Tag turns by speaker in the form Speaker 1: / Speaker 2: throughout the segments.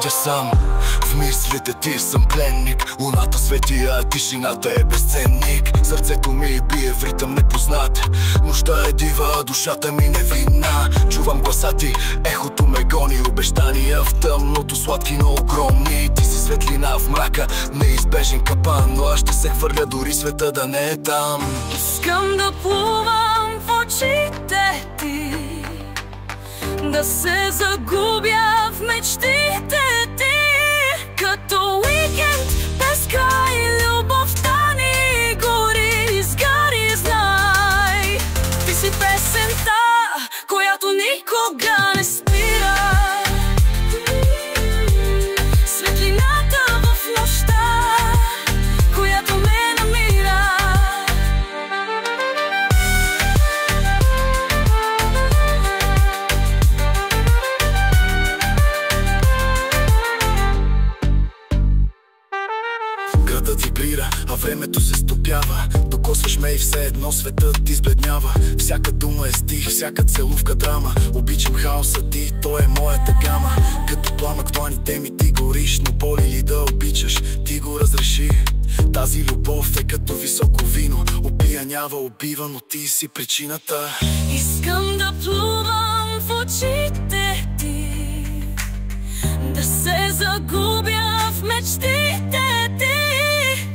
Speaker 1: седя сам. В мислите ти съм пленник. Луната свети, а тишината е безценник. Сърцето ми бие в ритъм непознат. Нощта е дива, а душата ми невинна. Чувам гласа ти, ехото ме гони. Обещания в тъмното, сладки, но огромни. Ти си светлина в мрака, неизбежен капан. Но аз ще се хвърля дори света да не е там.
Speaker 2: Искам да плувам в очите ти, да се загубя в мечтите ти. Като уикенд без край, любовта ни гори, изгари, знай. Ти си песента, която никога не спира. Светлината в нощта, която ме намира.
Speaker 1: Градът вибрира, а времето се стопява. Докосваш ме и все едно светът ти сбледнява. Всяка дума е стих, всяка целувка драма. Обичам хаоса ти, той е моята гама. Като пламък в дланите ми ти гориш, но боли ли да обичаш, ти го разреши. Тази любов е като високо вино, опиянява, убива, но ти си причината.
Speaker 2: Искам да плувам в очите ти, да се загубя в мечтите ти.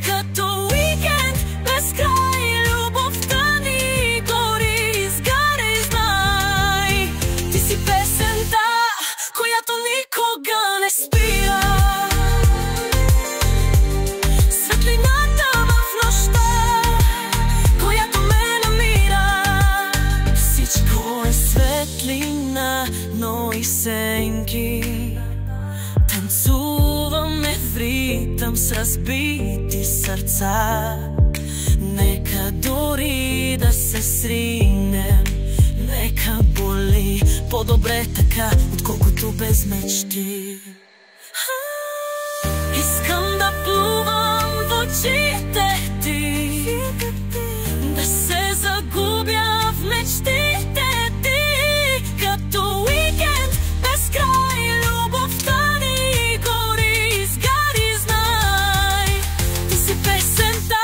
Speaker 2: Като уикенд без край, любовта ни гори, изгари, знай. Ти си песента, която никога не спира. Светлината в нощта, която ме намира. Всичко е светлина, но и сенки. Танцуваме в ритъм с разбити сърца. Нека дори да се сринем, нека боли, по-добре така, отколкото без мечти. Искам да плувам в очите ти, да се загубя в мечтите ти. Като уикенд без край, любовта ни гори, изгари, знай. Ти си песента,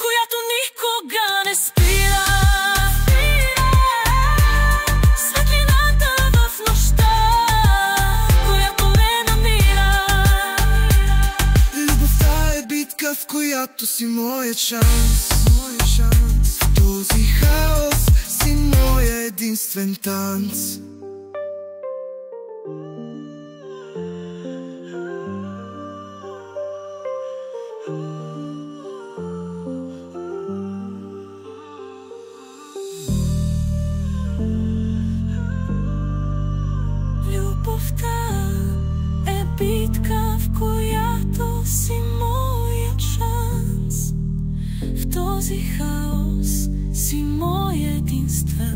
Speaker 2: която никога не спира. Светлината в нощта, която ме намира.
Speaker 3: Любовта е битка, в която си моят шанс. В този хаос си моя единствен танц.
Speaker 2: Любовта е битка, в която си моят шанс. В този хаос си мой единствен